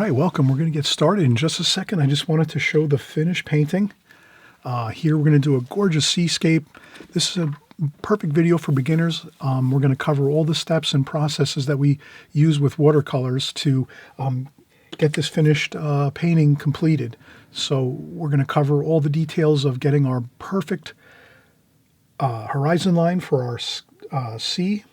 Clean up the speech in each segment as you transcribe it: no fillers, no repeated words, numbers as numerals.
right, welcome. We're going to get started in just a second. I just wanted to show the finished painting. Here we're going to do a gorgeous seascape. This is a perfect video for beginners. We're going to cover all the steps and processes that we use with watercolors to get this finished painting completed. So we're going to cover all the details of getting our perfect horizon line for our sea,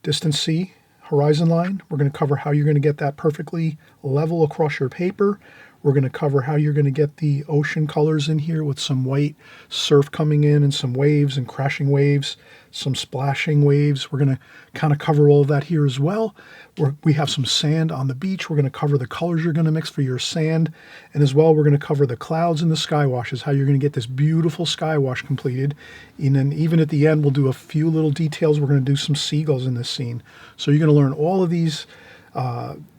distance sea horizon line. We're going to cover how you're going to get that perfectly level across your paper. We're going to cover how you're going to get the ocean colors in here with some white surf coming in and some waves and crashing waves, some splashing waves. We're going to kind of cover all of that here as well. We have some sand on the beach. We're going to cover the colors you're going to mix for your sand. And as well, we're going to cover the clouds and the sky washes, how you're going to get this beautiful sky wash completed. And then even at the end, we'll do a few little details. We're going to do some seagulls in this scene. So you're going to learn all of these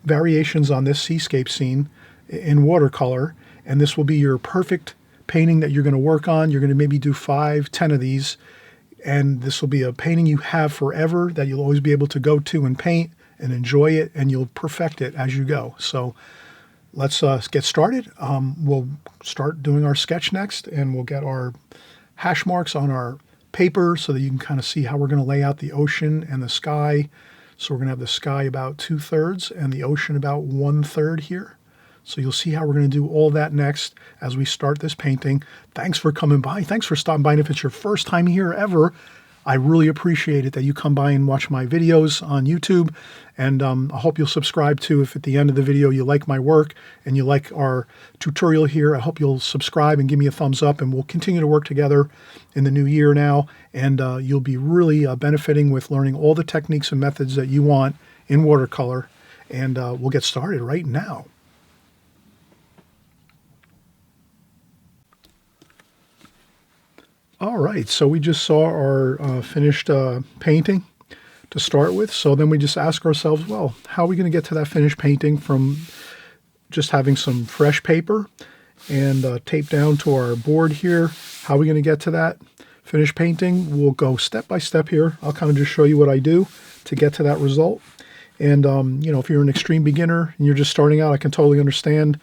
variations on this seascape scene in watercolor, and this will be your perfect painting that you're going to work on. You're going to maybe do 5, 10 of these, and this will be a painting you have forever that you'll always be able to go to and paint and enjoy it, and you'll perfect it as you go. So let's get started. We'll start doing our sketch next, and we'll get our hash marks on our paper so that you can kind of see how we're going to lay out the ocean and the sky. So we're going to have the sky about 2/3 and the ocean about 1/3 here. So you'll see how we're going to do all that next as we start this painting. Thanks for coming by. Thanks for stopping by. And if it's your first time here ever, I really appreciate it that you come by and watch my videos on YouTube. And I hope you'll subscribe too if at the end of the video you like my work and you like our tutorial here. I hope you'll subscribe and give me a thumbs up, and we'll continue to work together in the new year now. And you'll be really benefiting with learning all the techniques and methods that you want in watercolor. And we'll get started right now. All right, so we just saw our finished painting to start with. So then we just ask ourselves, well, how are we going to get to that finished painting from just having some fresh paper and tape down to our board here? How are we going to get to that finished painting? We'll go step by step here. I'll kind of just show you what I do to get to that result. And, you know, if you're an extreme beginner and you're just starting out, I can totally understand.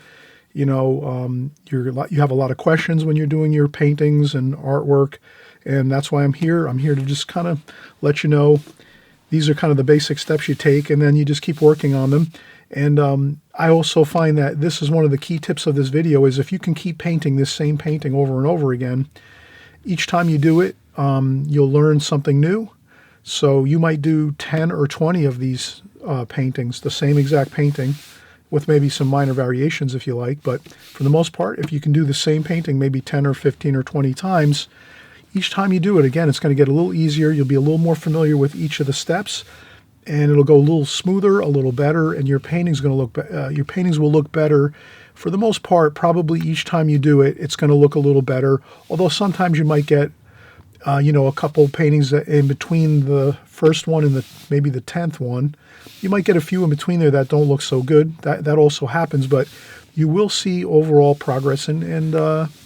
You know, you have a lot of questions when you're doing your paintings and artwork, and that's why I'm here. I'm here to just kind of let you know these are kind of the basic steps you take, and then you just keep working on them. And I also find that this is one of the key tips of this video is if you can keep painting this same painting over and over again, each time you do it, you'll learn something new. So you might do 10 or 20 of these paintings, the same exact painting, with maybe some minor variations if you like. But for the most part, if you can do the same painting maybe 10 or 15 or 20 times, each time you do it, again, it's going to get a little easier. You'll be a little more familiar with each of the steps, and it'll go a little smoother, a little better, and your paintings will look better. For the most part, probably each time you do it, it's going to look a little better. Although sometimes you might get you know, a couple paintings in between the first one and maybe the 10th one. You might get a few in between there that don't look so good. That also happens, but you will see overall progress and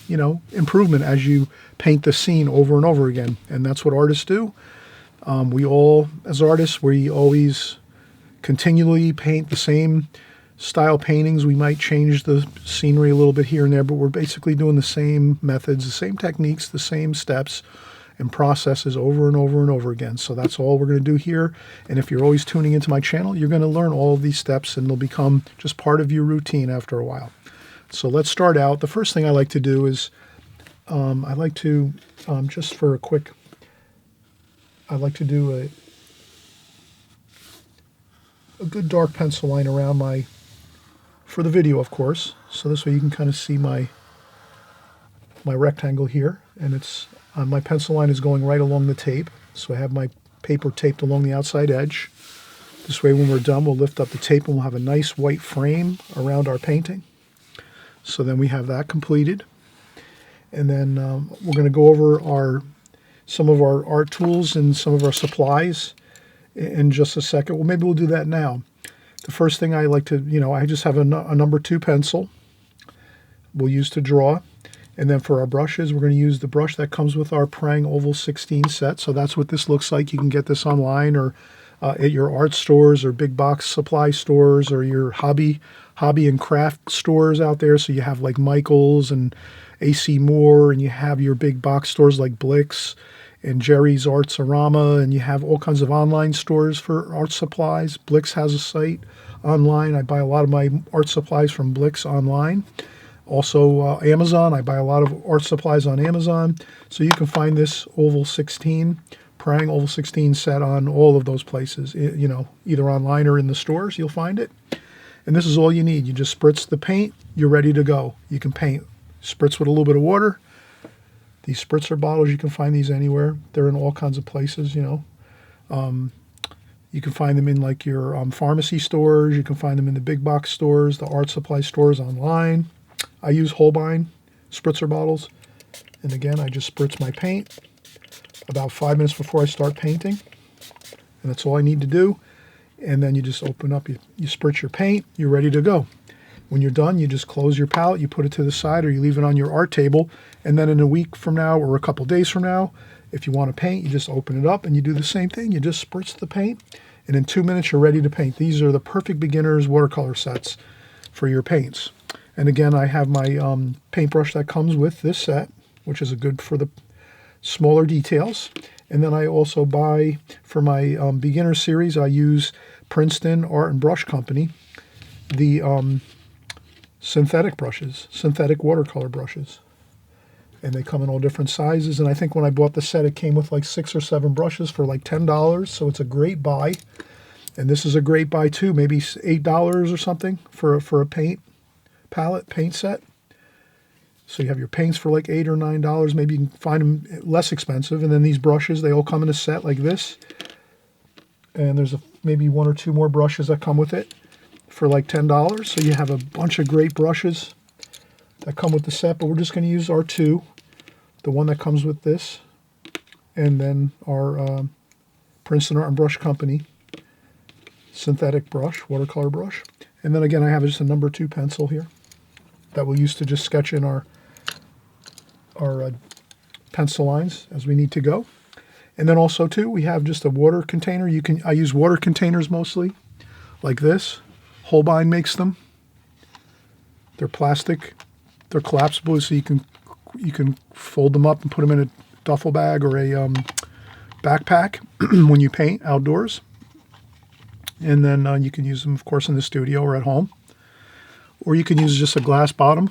you know, improvement as you paint the scene over and over again. And that's what artists do. We all, as artists, we always continually paint the same style paintings. We might change the scenery a little bit here and there, but we're basically doing the same methods, the same techniques, the same steps and processes over and over and over again. So that's all we're going to do here. And if you're always tuning into my channel, you're going to learn all of these steps, and they'll become just part of your routine after a while. So let's start out. The first thing I like to do is I like to, just for a quick, I like to do a good dark pencil line around for the video, of course. So this way you can kind of see my rectangle here, and it's my pencil line is going right along the tape. So I have my paper taped along the outside edge. This way when we're done, we'll lift up the tape and we'll have a nice white frame around our painting. So then we have that completed. And then we're going to go over some of our art tools and some of our supplies in just a second. Well, maybe we'll do that now. The first thing I like to, you know, I just have a number 2 pencil we'll use to draw. And then for our brushes, we're going to use the brush that comes with our Prang Oval 16 set. So that's what this looks like. You can get this online or at your art stores or big box supply stores or your hobby and craft stores out there. So you have like Michael's and AC Moore, and you have your big box stores like Blick's and Jerry's Artsorama, and you have all kinds of online stores for art supplies. Blick's has a site online. I buy a lot of my art supplies from Blick's online. Also Amazon. I buy a lot of art supplies on Amazon. So you can find this Oval 16, Prang Oval 16 set on all of those places. You know, either online or in the stores, you'll find it. And this is all you need. You just spritz the paint. You're ready to go. You can paint. Spritz with a little bit of water. These spritzer bottles, you can find these anywhere. They're in all kinds of places, you know. You can find them in like your pharmacy stores. You can find them in the big box stores, the art supply stores online. I use Holbein spritzer bottles. And again, I just spritz my paint about 5 minutes before I start painting. And that's all I need to do. And then you just open up, you spritz your paint, you're ready to go. When you're done, you just close your palette, you put it to the side, or you leave it on your art table. And then in a week from now or a couple days from now, if you want to paint, you just open it up and you do the same thing. You just spritz the paint, and in 2 minutes, you're ready to paint. These are the perfect beginner's watercolor sets for your paints. And again, I have my paintbrush that comes with this set, which is good for the smaller details. And then I also buy, for my beginner series, I use Princeton Art and Brush Company, the synthetic brushes, synthetic watercolor brushes. And they come in all different sizes. And I think when I bought the set, it came with like 6 or 7 brushes for like $10. So it's a great buy. And this is a great buy too, maybe $8 or something for a paint set. So you have your paints for like $8 or $9. Maybe you can find them less expensive. And then these brushes, they all come in a set like this. And there's maybe 1 or 2 more brushes that come with it for like $10. So you have a bunch of great brushes that come with the set. But we're just going to use our 2, the one that comes with this, and then our Princeton Art and Brush Company synthetic brush, watercolor brush. And then again, I have just a number 2 pencil here that we'll use to just sketch in our pencil lines as we need to go. And then also too, we have just a water container. I use water containers mostly, like this. Holbein makes them. They're plastic. They're collapsible, so you can fold them up and put them in a duffel bag or a backpack when you paint outdoors. And then you can use them, of course, in the studio or at home. Or you can use just a glass bottom,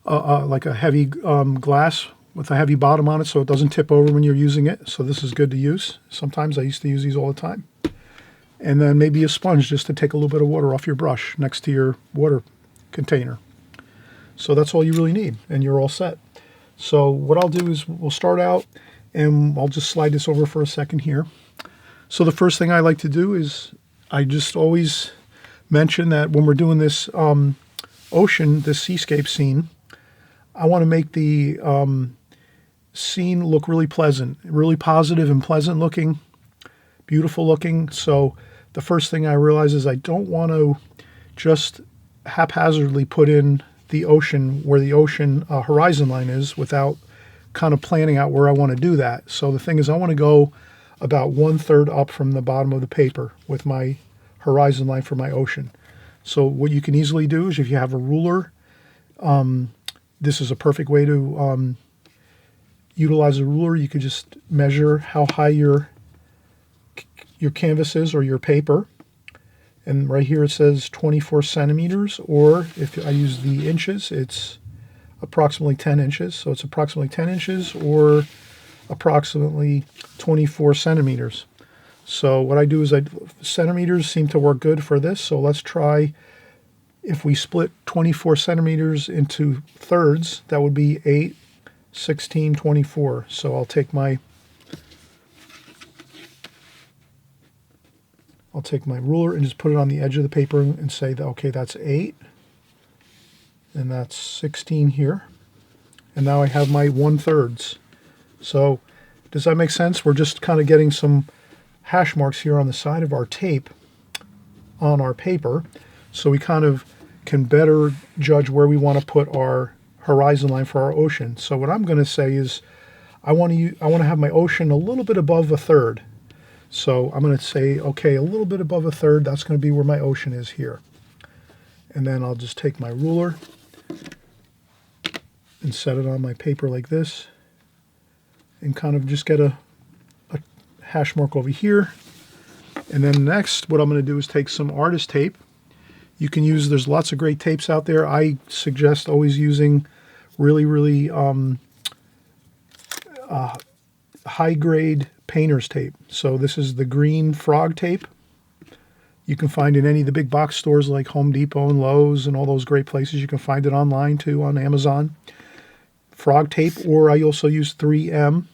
like a heavy glass with a heavy bottom on it so it doesn't tip over when you're using it. So this is good to use. Sometimes I used to use these all the time. And then maybe a sponge just to take a little bit of water off your brush next to your water container. So that's all you really need, and you're all set. So what I'll do is we'll start out, and I'll just slide this over for a second here. So the first thing I like to do is I just always mention that when we're doing this ocean, this seascape scene, I want to make the scene look really pleasant, really positive and pleasant looking, beautiful looking. So the first thing I realize is I don't want to just haphazardly put in the ocean where the ocean horizon line is without kind of planning out where I want to do that. So the thing is, I want to go about 1/3 up from the bottom of the paper with my horizon line for my ocean. So what you can easily do is if you have a ruler, this is a perfect way to utilize a ruler. You could just measure how high your canvas is or your paper. And right here it says 24 centimeters, or if I use the inches, it's approximately 10 inches. So it's approximately 10 inches or approximately 24 centimeters. So what I do is centimeters seem to work good for this. So let's try, if we split 24 centimeters into thirds, that would be 8, 16, 24. So I'll take my ruler and just put it on the edge of the paper and say that, okay, that's 8 and that's 16 here. And now I have my 1/3. So does that make sense? We're just kind of getting some hash marks here on the side of our tape on our paper. So we kind of can better judge where we want to put our horizon line for our ocean. So what I'm going to say is I want to have my ocean a little bit above 1/3. So I'm going to say, okay, a little bit above 1/3, that's going to be where my ocean is here. And then I'll just take my ruler and set it on my paper like this and kind of just get a hash mark over here. And then next, what I'm going to do is take some artist tape. You can use, there's lots of great tapes out there. I suggest always using really high-grade painter's tape. So this is the green frog tape. You can find in any of the big box stores like Home Depot and Lowe's and all those great places. You can find it online too on Amazon. Frog tape, or I also use 3M,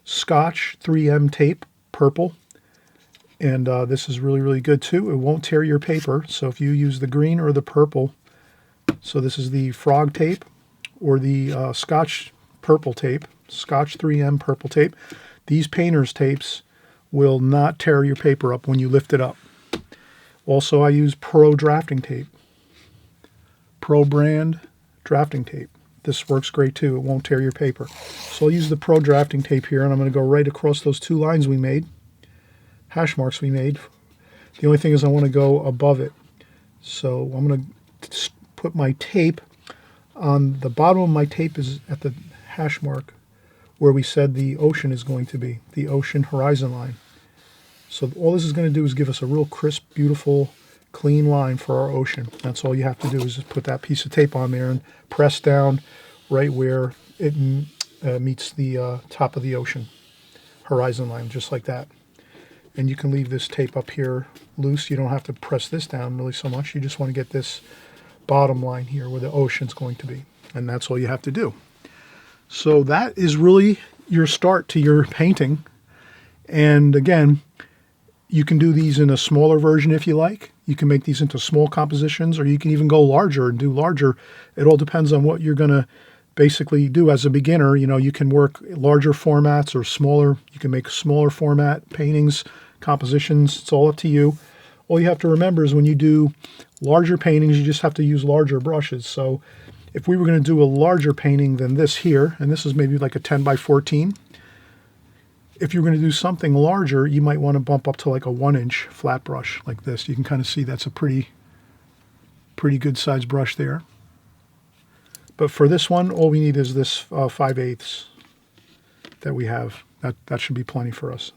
Scotch 3M tape, purple. And this is really good too. It won't tear your paper. So if you use the green or the purple, so this is the frog tape or the Scotch purple tape, Scotch 3M purple tape. These painter's tapes will not tear your paper up when you lift it up. Also, I use Pro drafting tape, Pro brand drafting tape. This works great too. It won't tear your paper. So I'll use the Pro drafting tape here, and I'm going to go right across those two lines we made, hash marks we made. The only thing is I want to go above it. So I'm going to put my tape on the bottom of my tape is at the hash mark where we said the ocean is going to be, the ocean horizon line. So all this is going to do is give us a real crisp, beautiful, clean line for our ocean. That's all you have to do is just put that piece of tape on there and press down right where it meets the top of the ocean horizon line, just like that. And you can leave this tape up here loose. You don't have to press this down really so much. You just want to get this bottom line here where the ocean's going to be. And that's all you have to do. So that is really your start to your painting. And again, you can do these in a smaller version if you like. You can make these into small compositions, or you can even go larger and do larger. It all depends on what you're going to basically do as a beginner. You know, you can work larger formats or smaller. You can make smaller format paintings, compositions. It's all up to you. All you have to remember is when you do larger paintings, you just have to use larger brushes. So if we were going to do a larger painting than this here, and this is maybe like a 10 by 14, if you're going to do something larger, you might want to bump up to like a 1-inch flat brush like this. You can kind of see that's a pretty good size brush there. But for this one, all we need is this 5/8 that we have. That should be plenty for us.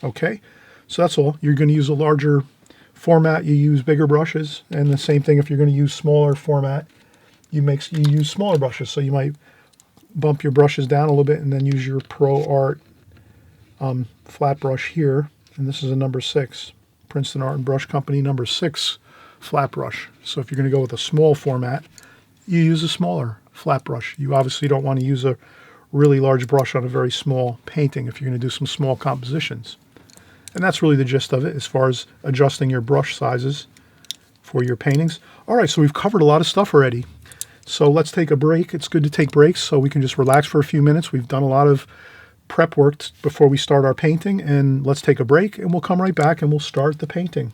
Okay, so that's all. You're going to use a larger format, you use bigger brushes, and the same thing if you're going to use smaller format, you use smaller brushes. So you might bump your brushes down a little bit and then use your Pro Art flat brush here, and this is a number 6, Princeton Art and Brush Company number 6 flat brush. So if you're going to go with a small format, you use a smaller flat brush. You obviously don't want to use a really large brush on a very small painting if you're going to do some small compositions. And that's really the gist of it as far as adjusting your brush sizes for your paintings. All right, so we've covered a lot of stuff already. So let's take a break. It's good to take breaks so we can just relax for a few minutes. We've done a lot of prep work before we start our painting, and let's take a break and we'll come right back and we'll start the painting.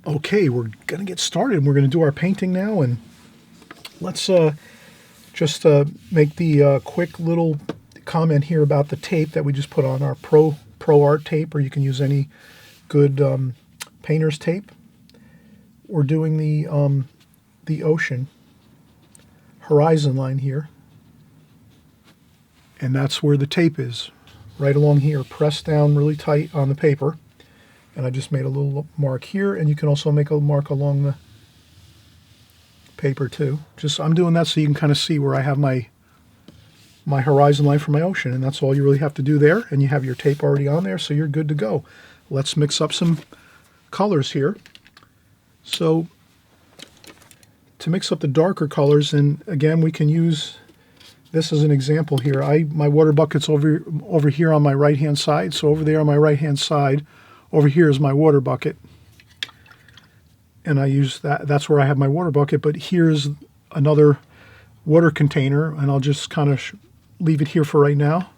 Okay, we're going to get started. We're going to do our painting now, and let's just make the quick little comment here about the tape that we just put on our Pro Art tape, or you can use any good painter's tape. We're doing the ocean horizon line here, and that's where the tape is, right along here. Press down really tight on the paper, and I just made a little mark here, and you can also make a mark along the paper too. I'm doing that so you can kind of see where I have my horizon line for my ocean, and that's all you really have to do there, and you have your tape already on there, so you're good to go. Let's mix up some colors here. So to mix up the darker colors, and again, we can use this as an example here. My water bucket's over here on my right-hand side, so over there on my right-hand side, over here is my water bucket. And I use that's where I have my water bucket, but here's another water container, and I'll just kind of leave it here for right now,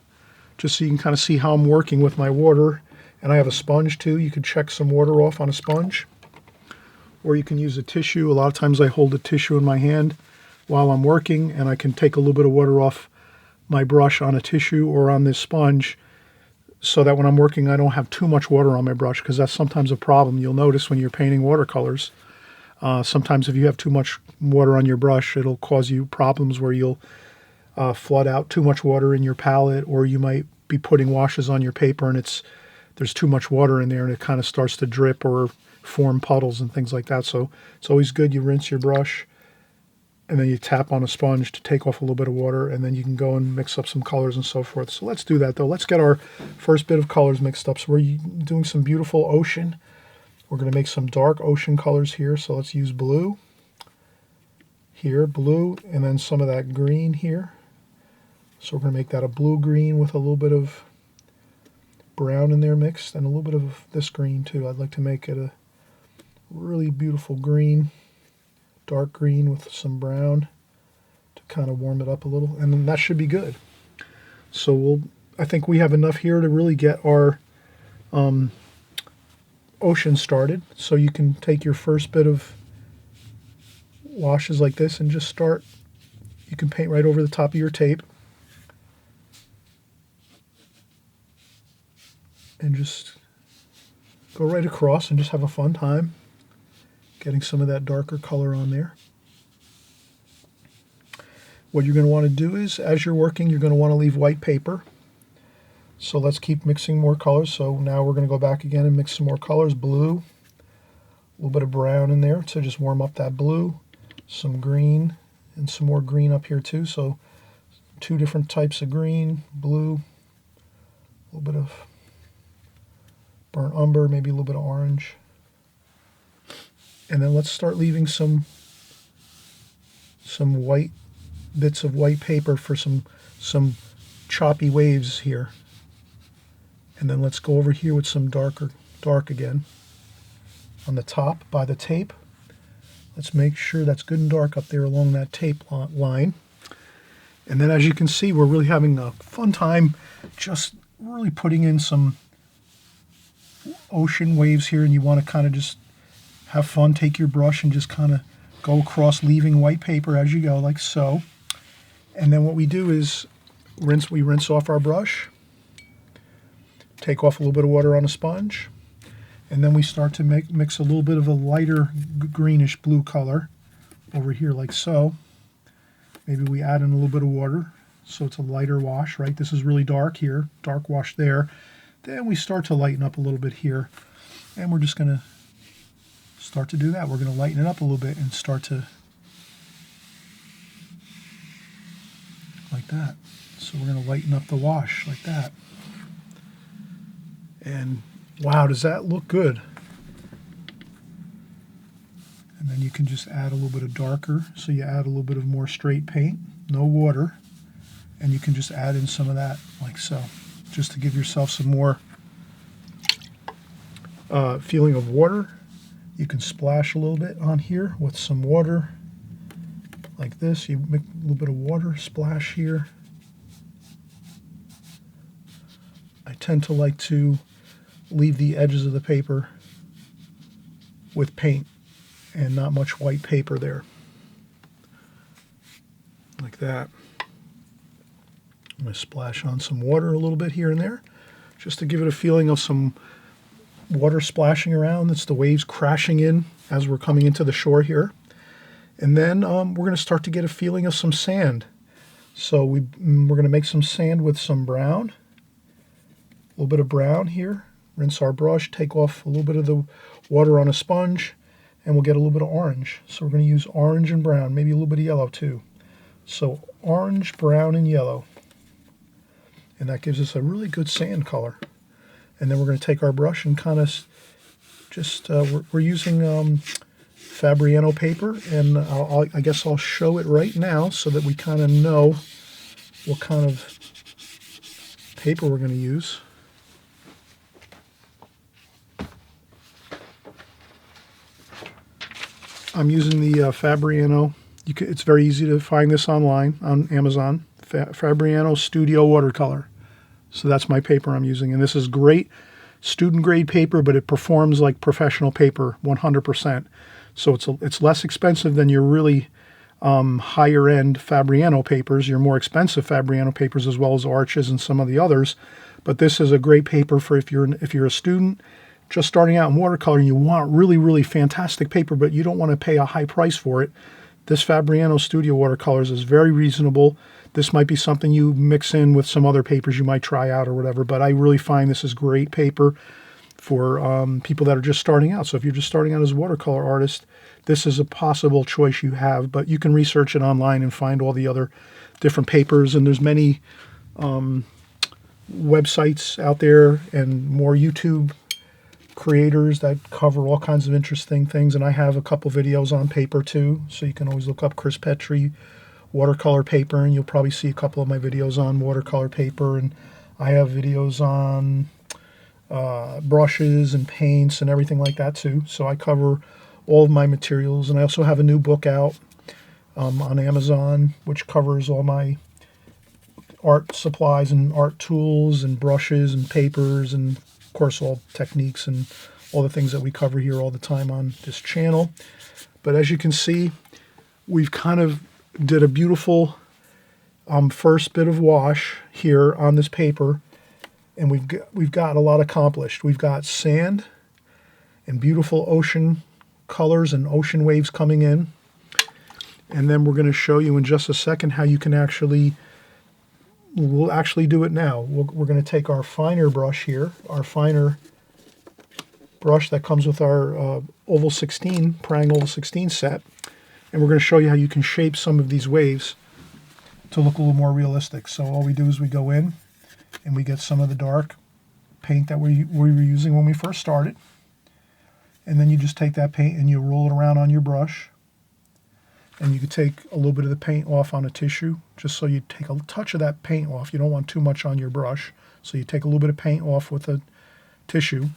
just so you can kind of see how I'm working with my water. And I have a sponge too. You could check some water off on a sponge, or you can use a tissue. A lot of times I hold a tissue in my hand while I'm working, and I can take a little bit of water off my brush on a tissue or on this sponge so that when I'm working I don't have too much water on my brush, because that's sometimes a problem. You'll notice when you're painting watercolors, sometimes if you have too much water on your brush, it'll cause you problems where you'll flood out too much water in your palette, or you might be putting washes on your paper and there's too much water in there and it kind of starts to drip or form puddles and things like that. So it's always good you rinse your brush and then you tap on a sponge to take off a little bit of water, and then you can go and mix up some colors and so forth. So let's do that though. Let's get our first bit of colors mixed up. So we're doing some beautiful ocean. We're going to make some dark ocean colors here. So let's use blue here, blue, and then some of that green here. So we're going to make that a blue-green with a little bit of brown in there mixed, and a little bit of this green too. I'd like to make it a really beautiful green, dark green with some brown to kind of warm it up a little, and then that should be good. So I think we have enough here to really get our ocean started. So you can take your first bit of washes like this and just start. You can paint right over the top of your tape and just go right across and just have a fun time getting some of that darker color on there. What you're going to want to do is, as you're working, you're going to want to leave white paper. So let's keep mixing more colors. So now we're going to go back again and mix some more colors. Blue, a little bit of brown in there to just warm up that blue, some green, and some more green up here too. So two different types of green, blue, a little bit of burnt umber, maybe a little bit of orange. And then let's start leaving some white bits of white paper for some choppy waves here. And then let's go over here with some dark again on the top by the tape. Let's make sure that's good and dark up there along that tape line. And then as you can see, we're really having a fun time just really putting in some ocean waves here, and you want to kind of just have fun. Take your brush and just kind of go across, leaving white paper as you go, like so. And then what we do is we rinse off our brush, take off a little bit of water on a sponge, and then we start to mix a little bit of a lighter greenish blue color over here, like so. Maybe we add in a little bit of water so it's a lighter wash, right? This is really dark here, dark wash there. Then we start to lighten up a little bit here, and we're just going to start to do that. We're going to lighten it up a little bit and start to, like that. So we're going to lighten up the wash like that. And wow, does that look good? And then you can just add a little bit of darker. So you add a little bit of more straight paint, no water, and you can just add in some of that like so, just to give yourself some more feeling of water. You can splash a little bit on here with some water like this. You make a little bit of water splash here. I tend to like to leave the edges of the paper with paint and not much white paper there, like that. I'm going to splash on some water a little bit here and there just to give it a feeling of some water splashing around. It's the waves crashing in as we're coming into the shore here. And then we're going to start to get a feeling of some sand. So we're going to make some sand with some brown, a little bit of brown here. Rinse our brush, take off a little bit of the water on a sponge, and we'll get a little bit of orange. So we're going to use orange and brown, maybe a little bit of yellow too. So orange, brown, and yellow. And that gives us a really good sand color. And then we're going to take our brush and kind of just, we're using Fabriano paper, and I guess I'll show it right now so that we kind of know what kind of paper we're going to use. I'm using the Fabriano. It's very easy to find this online on Amazon. Fabriano Studio Watercolor. So that's my paper I'm using, and this is great student grade paper, but it performs like professional paper 100%. So it's less expensive than your really higher end Fabriano papers, your more expensive Fabriano papers, as well as Arches and some of the others. But this is a great paper for if you're a student just starting out in watercolor and you want really, really fantastic paper, but you don't want to pay a high price for it. This Fabriano Studio Watercolors is very reasonable. This might be something you mix in with some other papers you might try out or whatever, but I really find this is great paper for people that are just starting out. So if you're just starting out as a watercolor artist, this is a possible choice you have, but you can research it online and find all the other different papers, and there's many websites out there and more YouTube creators that cover all kinds of interesting things, and I have a couple videos on paper too, so you can always look up Chris Petrie watercolor paper and you'll probably see a couple of my videos on watercolor paper. And I have videos on brushes and paints and everything like that too, so I cover all of my materials. And I also have a new book out on Amazon which covers all my art supplies and art tools and brushes and papers, and of course all techniques and all the things that we cover here all the time on this channel. But as you can see, we've kind of did a beautiful first bit of wash here on this paper, and we've got a lot accomplished. We've got sand and beautiful ocean colors and ocean waves coming in, and then we're going to show you in just a second how you can we'll actually do it now. We're going to take our finer brush here, our finer brush that comes with our Oval 16, Prang Oval 16 set, and we're going to show you how you can shape some of these waves to look a little more realistic. So all we do is we go in and we get some of the dark paint that we were using when we first started, and then you just take that paint and you roll it around on your brush, and you can take a little bit of the paint off on a tissue, just so you take a touch of that paint off. You don't want too much on your brush, so you take a little bit of paint off with a tissue,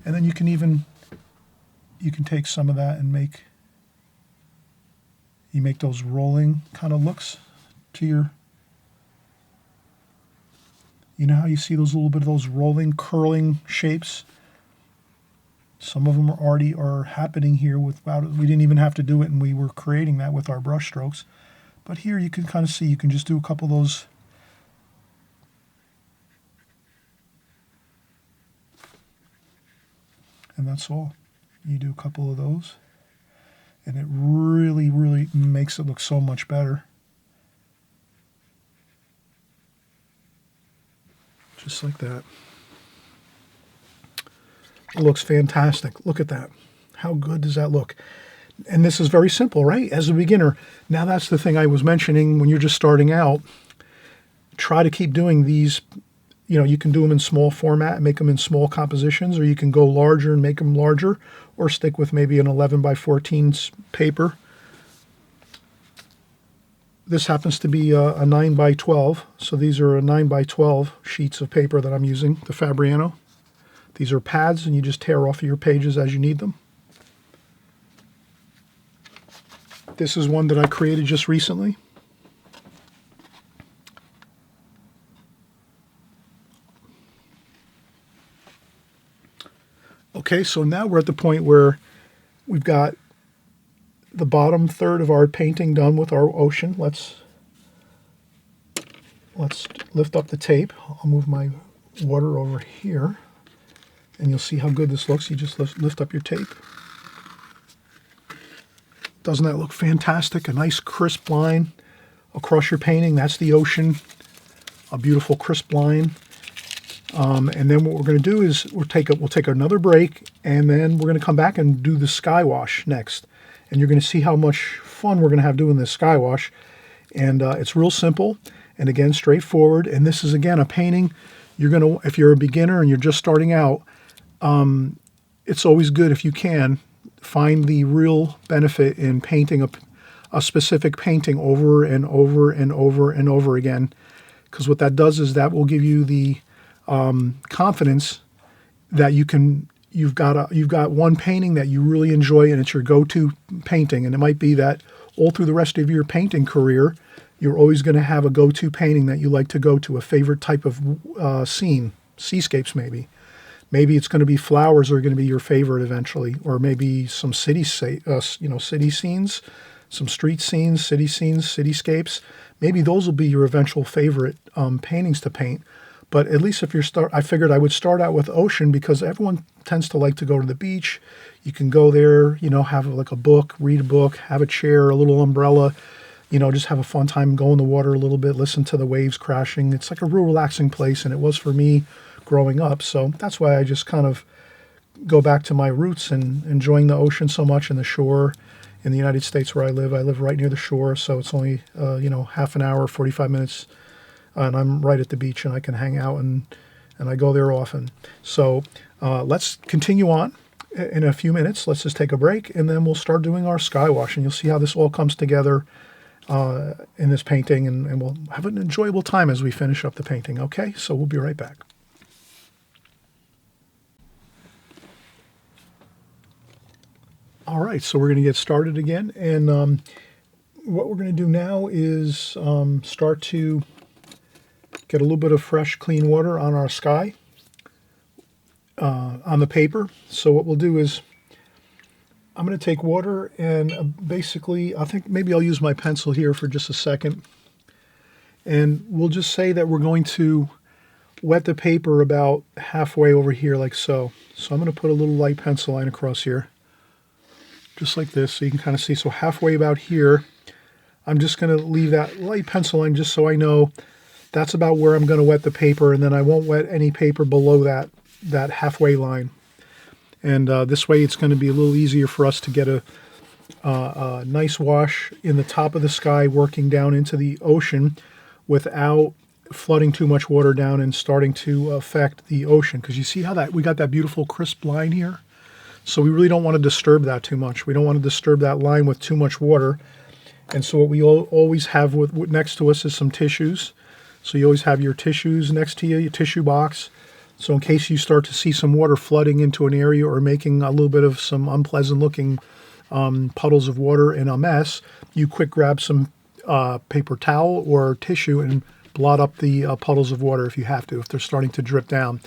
and then you can take some of that and make those rolling kind of looks to your, you know how you see those little bit of those rolling, curling shapes? Some of them are happening here without, we didn't even have to do it, and we were creating that with our brush strokes. But here you can kind of see, you can just do a couple of those. And that's all. You do a couple of those, and it really, really makes it look so much better. Just like that. It looks fantastic. Look at that. How good does that look? And this is very simple, right? As a beginner. Now that's the thing I was mentioning when you're just starting out. Try to keep doing these. You know, you can do them in small format and make them in small compositions, or you can go larger and make them larger, or stick with maybe an 11 by 14 paper. This happens to be a 9 by 12. So these are a 9 by 12 sheets of paper that I'm using, the Fabriano. These are pads, and you just tear off your pages as you need them. This is one that I created just recently. Okay, so now we're at the point where we've got the bottom third of our painting done with our ocean. Let's lift up the tape. I'll move my water over here, and you'll see how good this looks. You just lift up your tape. Doesn't that look fantastic? A nice crisp line across your painting. That's the ocean. A beautiful crisp line. And then what we're going to do is we'll take another break, and then we're going to come back and do the sky wash next. And you're going to see how much fun we're going to have doing this sky wash. And it's real simple, and again, straightforward. And this is, again, a painting. If you're a beginner and you're just starting out, it's always good, if you can, find the real benefit in painting a specific painting over and over and over and over again. Because what that does is that will give you the confidence that you've got one painting that you really enjoy, and it's your go-to painting. And it might be that all through the rest of your painting career, you're always going to have a go-to painting that you like to go to, a favorite type of scene, seascapes maybe. Maybe it's going to be flowers are going to be your favorite eventually, or maybe some city scenes some street scenes, cityscapes. Maybe those will be your eventual favorite paintings to paint. But at least if I figured I would start out with ocean because everyone tends to like to go to the beach. You can go there, have like a book, read a book, have a chair, a little umbrella, just have a fun time, go in the water a little bit, listen to the waves crashing. It's like a real relaxing place, and it was for me growing up. So that's why I just kind of go back to my roots and enjoying the ocean so much and the shore. In the United States where I live right near the shore, so it's only, half an hour, 45 minutes, and I'm right at the beach, and I can hang out, and I go there often. So let's continue on in a few minutes. Let's just take a break, and then we'll start doing our sky wash, and you'll see how this all comes together in this painting, and we'll have an enjoyable time as we finish up the painting, okay? So we'll be right back. All right, so we're going to get started again, and what we're going to do now is start to get a little bit of fresh, clean water on our sky, on the paper. So what we'll do is I'm going to take water and basically, I think maybe I'll use my pencil here for just a second, and we'll just say that we're going to wet the paper about halfway over here like so. So I'm going to put a little light pencil line across here, just like this, so you can kind of see. So halfway about here, I'm just going to leave that light pencil line just so I know that's about where I'm going to wet the paper, and then I won't wet any paper below that halfway line. And this way it's going to be a little easier for us to get a nice wash in the top of the sky working down into the ocean without flooding too much water down and starting to affect the ocean. Because you see how we got that beautiful crisp line here? So we really don't want to disturb that too much. We don't want to disturb that line with too much water. And so what we always have next to us is some tissues. So you always have your tissues next to you, your tissue box. So in case you start to see some water flooding into an area or making a little bit of some unpleasant looking puddles of water in a mess, you quick grab some paper towel or tissue and blot up the puddles of water if you have to, if they're starting to drip down.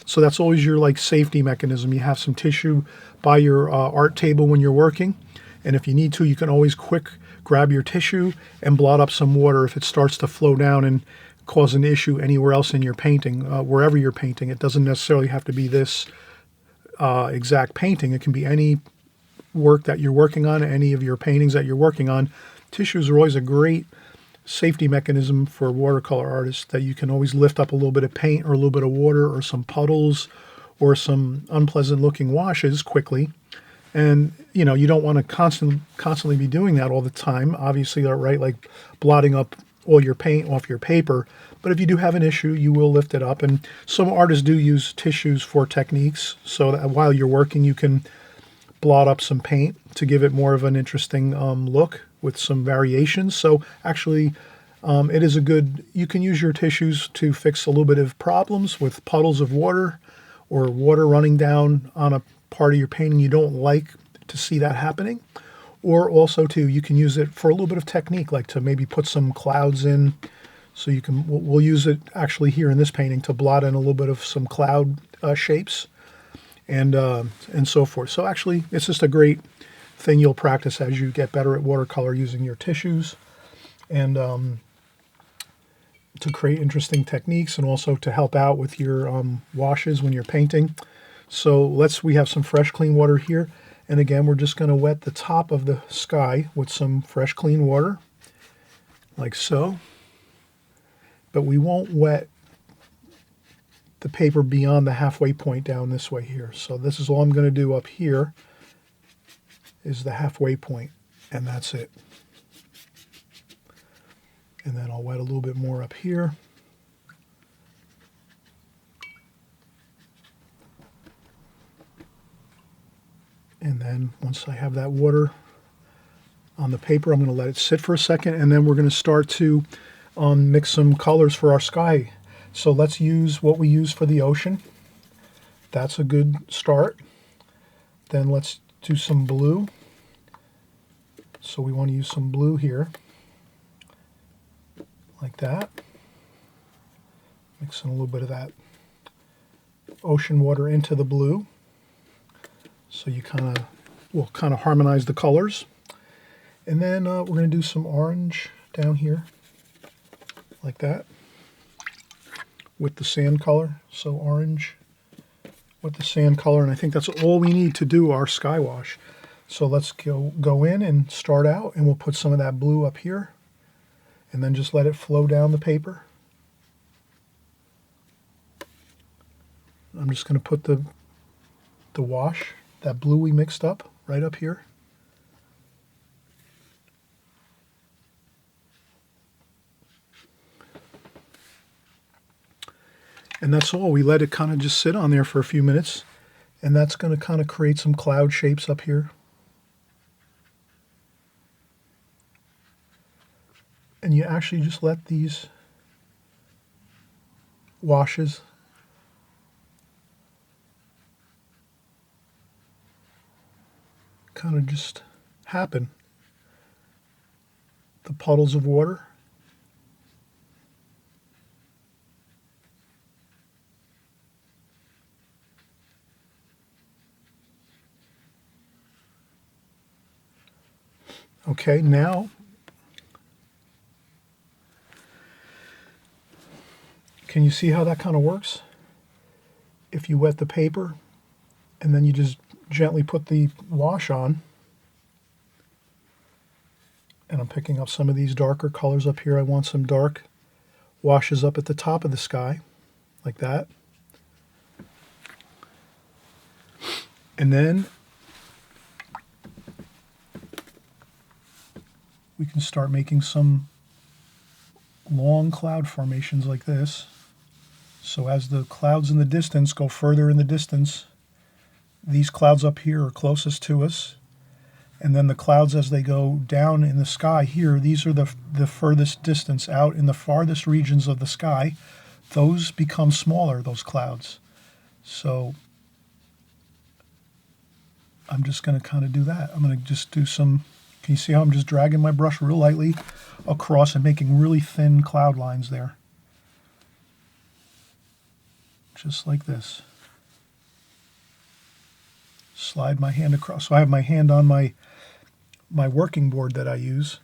So that's always your safety mechanism. You have some tissue by your art table when you're working, and if you need to, you can always quick grab your tissue and blot up some water if it starts to flow down and cause an issue anywhere else in your painting, wherever you're painting. It doesn't necessarily have to be this exact painting. It can be any work that you're working on, any of your paintings that you're working on. Tissues are always a great safety mechanism for watercolor artists, that you can always lift up a little bit of paint or a little bit of water or some puddles or some unpleasant looking washes quickly. And you don't want to constantly be doing that all the time, obviously, right? Like blotting up all your paint off your paper. But if you do have an issue, you will lift it up. And some artists do use tissues for techniques, so that while you're working, you can blot up some paint to give it more of an interesting look with some variations. So actually, it is you can use your tissues to fix a little bit of problems with puddles of water or water running down on a part of your painting you don't like to see that happening. Or also too, you can use it for a little bit of technique, like to maybe put some clouds in. So we'll use it actually here in this painting to blot in a little bit of some cloud shapes and so forth. So actually, it's just a great thing you'll practice as you get better at watercolor, using your tissues and to create interesting techniques, and also to help out with your washes when you're painting. So we have some fresh, clean water here. And again, we're just going to wet the top of the sky with some fresh, clean water, like so. But we won't wet the paper beyond the halfway point down this way here. So this is all I'm going to do up here is the halfway point, and that's it. And then I'll wet a little bit more up here. And then once I have that water on the paper, I'm going to let it sit for a second, and then we're going to start to mix some colors for our sky. So let's use what we use for the ocean. That's a good start. Then let's do some blue. So we want to use some blue here, like that. Mixing a little bit of that ocean water into the blue. So you will kind of harmonize the colors. And then we're going to do some orange down here, like that, with the sand color. So orange with the sand color, and I think that's all we need to do our sky wash. So let's go in and start out, and we'll put some of that blue up here, and then just let it flow down the paper. I'm just going to put the wash, that blue we mixed up, right up here. And that's all. We let it kind of just sit on there for a few minutes, and that's going to kind of create some cloud shapes up here. And you actually just let these washes kind of just happen. The puddles of water. Okay, now can you see how that kind of works? If you wet the paper and then you just gently put the wash on, and I'm picking up some of these darker colors up here. I want some dark washes up at the top of the sky, like that. And then we can start making some long cloud formations like this. So as the clouds in the distance go further in the distance, these clouds up here are closest to us. And then the clouds as they go down in the sky here, these are the furthest distance out in the farthest regions of the sky. Those become smaller, those clouds. So I'm just going to kind of do that. I'm going to just do some, can you see how I'm just dragging my brush real lightly across and making really thin cloud lines there? Just like this. Slide my hand across. So I have my hand on my working board that I use.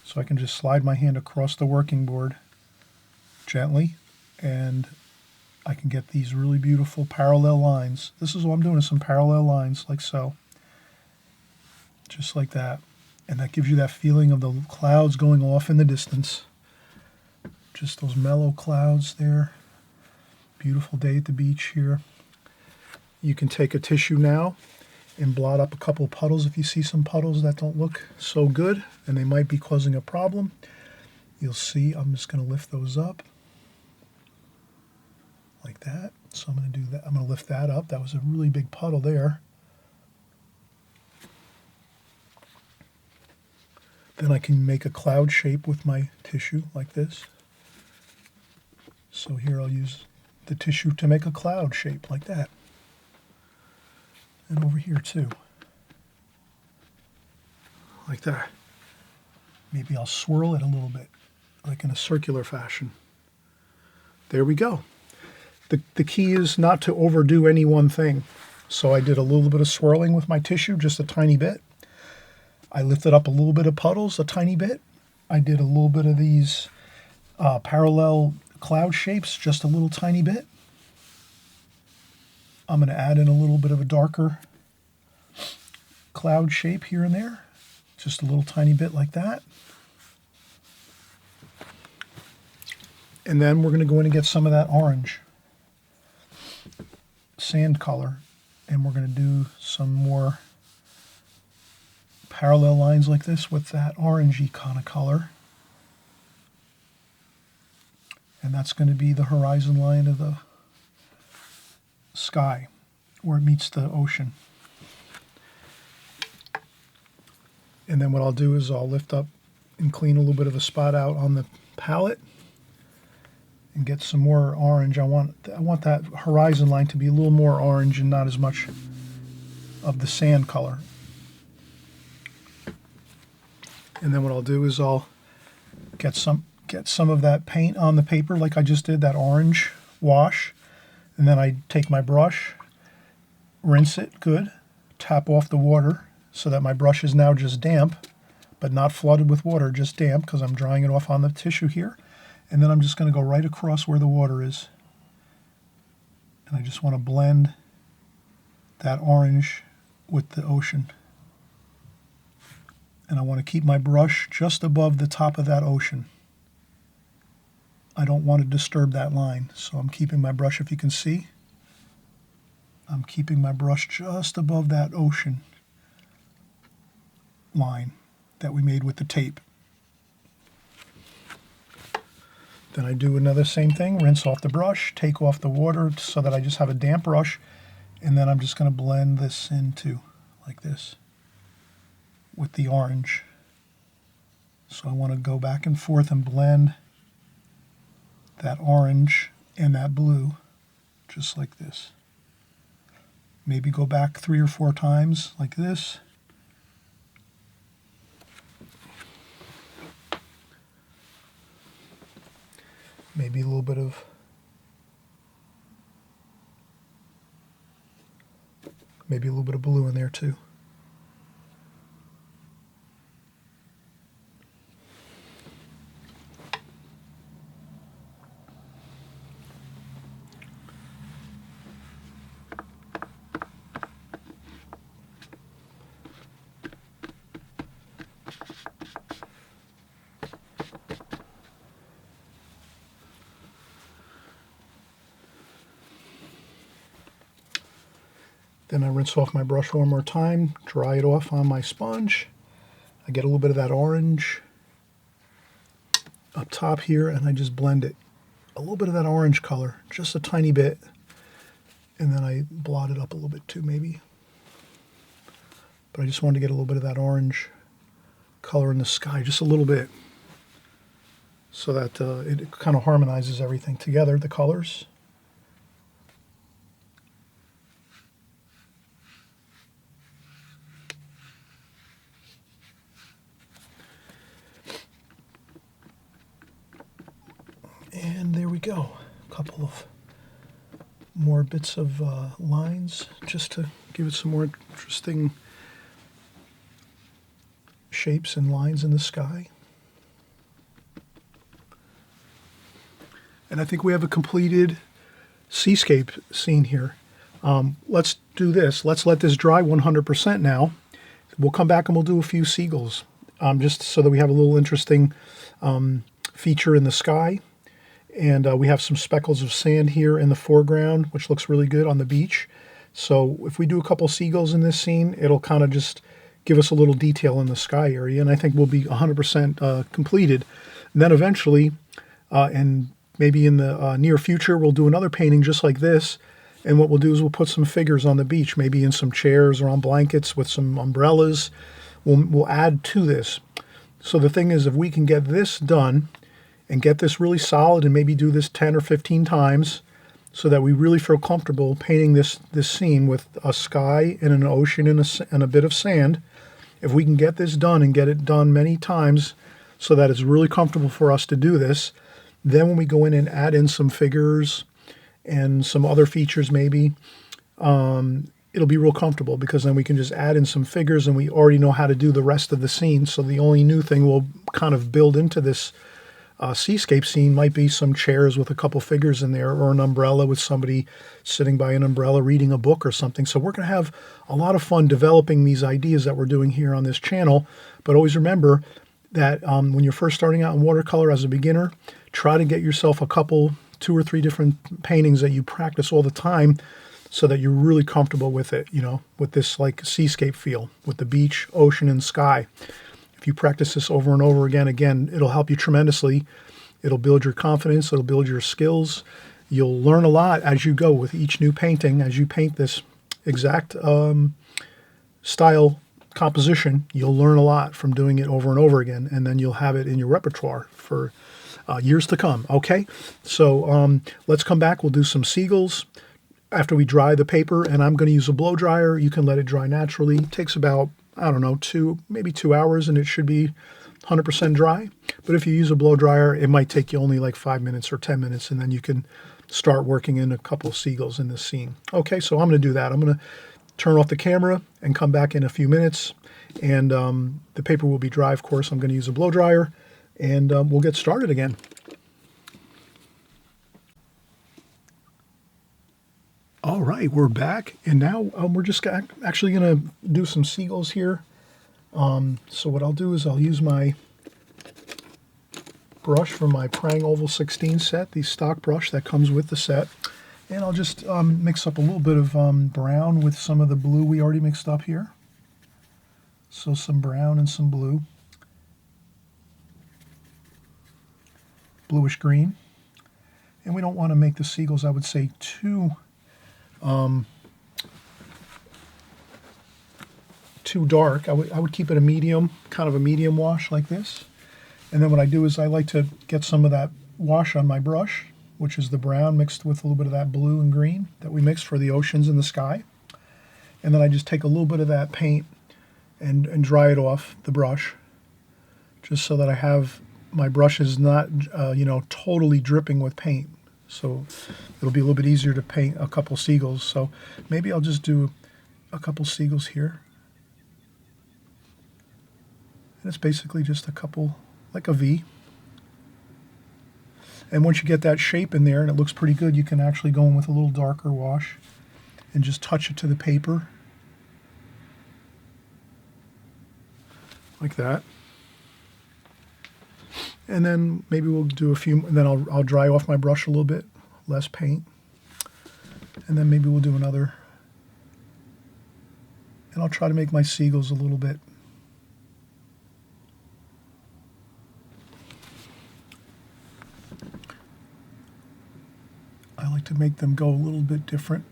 So I can just slide my hand across the working board gently, and I can get these really beautiful parallel lines. This is what I'm doing, is some parallel lines like so. Just like that. And that gives you that feeling of the clouds going off in the distance. Just those mellow clouds there. Beautiful day at the beach here. You can take a tissue now and blot up a couple puddles if you see some puddles that don't look so good and they might be causing a problem. You'll see I'm just going to lift those up like that. So I'm going to do that. I'm going to lift that up. That was a really big puddle there. Then I can make a cloud shape with my tissue like this. So here I'll use the tissue to make a cloud shape like that. And over here too. Like that. Maybe I'll swirl it a little bit, like in a circular fashion. There we go. The key is not to overdo any one thing. So I did a little bit of swirling with my tissue, just a tiny bit. I lifted up a little bit of puddles, a tiny bit. I did a little bit of these parallel cloud shapes, just a little tiny bit. I'm going to add in a little bit of a darker cloud shape here and there. Just a little tiny bit like that. And then we're going to go in and get some of that orange sand color. And we're going to do some more parallel lines like this with that orangey kind of color. And that's going to be the horizon line of the sky where it meets the ocean. And then what I'll do is I'll lift up and clean a little bit of a spot out on the palette and get some more orange. I want that horizon line to be a little more orange and not as much of the sand color. And then what I'll do is I'll get some of that paint on the paper like I just did, that orange wash. And then I take my brush, rinse it good, tap off the water so that my brush is now just damp. but not flooded with water, just damp, because I'm drying it off on the tissue here. And then I'm just going to go right across where the water is. And I just want to blend that orange with the ocean. And I want to keep my brush just above the top of that ocean. I don't want to disturb that line, so I'm keeping my brush, if you can see, I'm keeping my brush just above that ocean line that we made with the tape. Then I do another same thing, rinse off the brush, take off the water so that I just have a damp brush, and then I'm just going to blend this into like this with the orange. So I want to go back and forth and blend that orange and that blue just like this. Maybe go back 3 or 4 times like this. Maybe a little bit of blue in there too. Then I rinse off my brush one more time, dry it off on my sponge. I get a little bit of that orange up top here, and I just blend it. A little bit of that orange color, just a tiny bit. And then I blot it up a little bit too, maybe. But I just wanted to get a little bit of that orange color in the sky, just a little bit, so that it kind of harmonizes everything together, the colors. And there we go. A couple of more bits of lines just to give it some more interesting shapes and lines in the sky. And I think we have a completed seascape scene here. Let's do this. Let's let this dry 100% now. We'll come back and we'll do a few seagulls, just so that we have a little interesting feature in the sky. And we have some speckles of sand here in the foreground, which looks really good on the beach. So if we do a couple seagulls in this scene, it'll kind of just give us a little detail in the sky area. And I think we'll be 100% completed. And then eventually, and maybe in the near future, we'll do another painting just like this. And what we'll do is we'll put some figures on the beach, maybe in some chairs or on blankets with some umbrellas. We'll add to this. So the thing is, if we can get this done and get this really solid and maybe do this 10 or 15 times so that we really feel comfortable painting this scene with a sky and an ocean and a bit of sand, if we can get this done and get it done many times so that it's really comfortable for us to do this, then when we go in and add in some figures and some other features maybe, it'll be real comfortable, because then we can just add in some figures and we already know how to do the rest of the scene. So the only new thing we'll kind of build into this seascape scene might be some chairs with a couple figures in there, or an umbrella with somebody sitting by an umbrella reading a book or something. So we're going to have a lot of fun developing these ideas that we're doing here on this channel. But always remember that when you're first starting out in watercolor as a beginner, try to get yourself a couple, 2 or 3 different paintings that you practice all the time, so that you're really comfortable with it, with this like seascape feel, with the beach, ocean, and sky. If you practice this over and over again, it'll help you tremendously. It'll build your confidence. It'll build your skills. You'll learn a lot as you go with each new painting. As you paint this exact style composition, you'll learn a lot from doing it over and over again, and then you'll have it in your repertoire for years to come. Okay, so let's come back. We'll do some seagulls after we dry the paper, and I'm going to use a blow dryer. You can let it dry naturally. It takes about, I don't know, maybe 2 hours, and it should be 100% dry. But if you use a blow dryer, it might take you only like 5 minutes or 10 minutes, and then you can start working in a couple of seagulls in this scene. Okay, so I'm going to do that. I'm going to turn off the camera and come back in a few minutes. And the paper will be dry, of course. I'm going to use a blow dryer, and we'll get started again. All right, we're back, and now we're just actually going to do some seagulls here. So what I'll do is I'll use my brush from my Prang Oval 16 set, the stock brush that comes with the set, and I'll just mix up a little bit of brown with some of the blue we already mixed up here. So some brown and some blue. Bluish green. And we don't want to make the seagulls, I would say, too dark. I would keep it a medium, kind of a medium wash like this. And then what I do is I like to get some of that wash on my brush, which is the brown mixed with a little bit of that blue and green that we mixed for the oceans and the sky. And then I just take a little bit of that paint and dry it off the brush, just so that I have my brush is not, totally dripping with paint. So it'll be a little bit easier to paint a couple seagulls. So maybe I'll just do a couple seagulls here. And it's basically just a couple, like a V. And once you get that shape in there and it looks pretty good, you can actually go in with a little darker wash and just touch it to the paper. Like that. And then maybe we'll do a few, and then I'll dry off my brush a little bit, less paint. And then maybe we'll do another. And I'll try to make my seagulls a little bit. I like to make them go a little bit different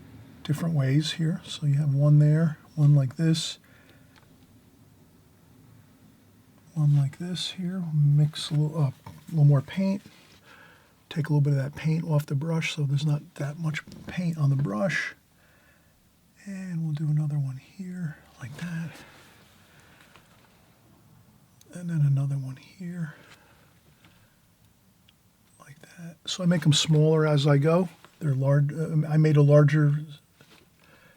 ways here. So you have one there, one like this. One like this here, mix a little more paint, take a little bit of that paint off the brush so there's not that much paint on the brush, and we'll do another one here like that, and then another one here like that. So I make them smaller as I go. They're large. I made a larger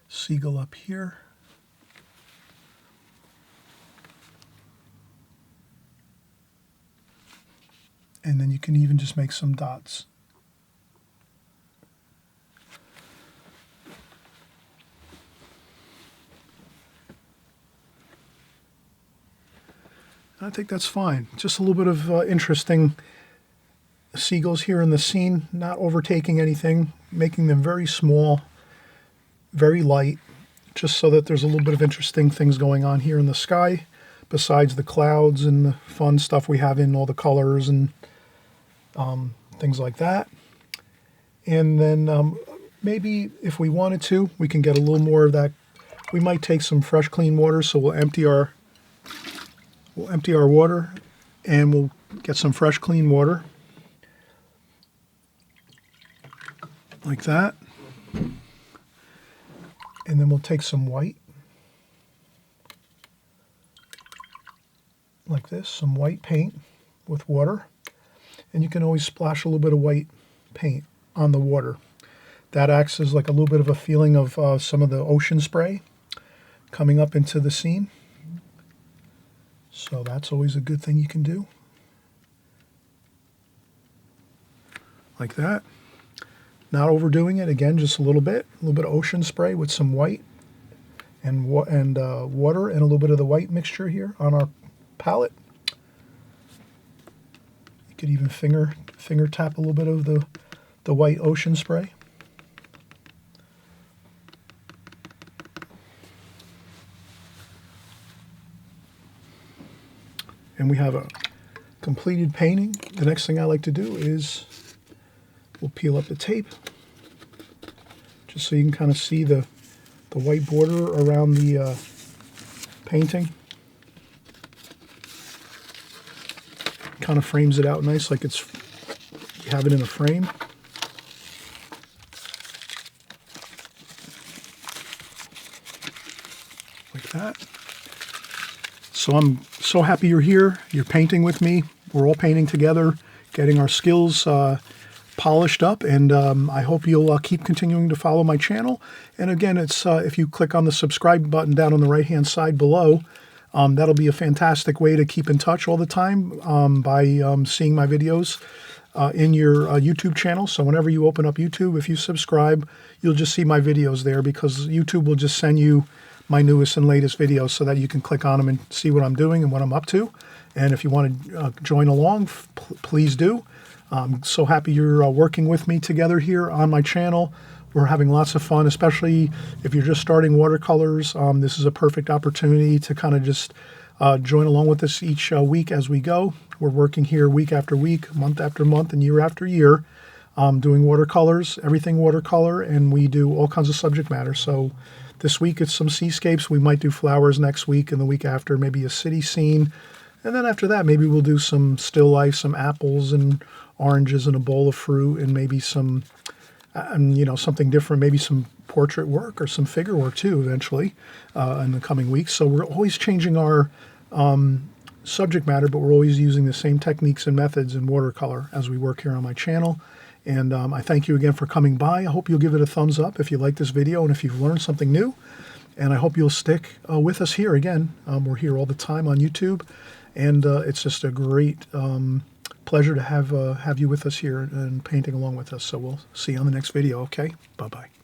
seagull up here. And then you can even just make some dots. I think that's fine. Just a little bit of interesting seagulls here in the scene, not overtaking anything, making them very small, very light, just so that there's a little bit of interesting things going on here in the sky, besides the clouds and the fun stuff we have in all the colors and things like that. And then maybe if we wanted to, we can get a little more of that. We might take some fresh clean water, so we'll empty our water, and we'll get some fresh clean water like that. And then we'll take some white like this, some white paint with water. And you can always splash a little bit of white paint on the water. That acts as like a little bit of a feeling of some of the ocean spray coming up into the scene. So that's always a good thing you can do. Like that. Not overdoing it. Again, just a little bit of ocean spray with some white and water and a little bit of the white mixture here on our palette. You could even finger tap a little bit of the white ocean spray. And we have a completed painting. The next thing I like to do is we'll peel up the tape just so you can kind of see the white border around the painting. Kind of frames it out nice, like you have it in a frame. Like that. So I'm so happy you're here. You're painting with me. We're all painting together, getting our skills polished up, and I hope you'll keep continuing to follow my channel. And again, it's if you click on the subscribe button down on the right-hand side below, that'll be a fantastic way to keep in touch all the time by seeing my videos in your YouTube channel. So whenever you open up YouTube, if you subscribe, you'll just see my videos there, because YouTube will just send you my newest and latest videos so that you can click on them and see what I'm doing and what I'm up to. And if you want to join along, please do. I'm so happy you're working with me together here on my channel. We're having lots of fun, especially if you're just starting watercolors. This is a perfect opportunity to kind of just join along with us each week as we go. We're working here week after week, month after month, and year after year, doing watercolors, everything watercolor, and we do all kinds of subject matter. So this week it's some seascapes. We might do flowers next week, and the week after maybe a city scene. And then after that, maybe we'll do some still life, some apples and oranges and a bowl of fruit, and maybe some, something different, maybe some portrait work or some figure work too, eventually, in the coming weeks. So we're always changing our subject matter, but we're always using the same techniques and methods in watercolor as we work here on my channel. And I thank you again for coming by. I hope you'll give it a thumbs up if you like this video and if you've learned something new. And I hope you'll stick with us here again. We're here all the time on YouTube. And it's just a great pleasure to have you with us here and painting along with us. So we'll see you on the next video, okay? Bye-bye.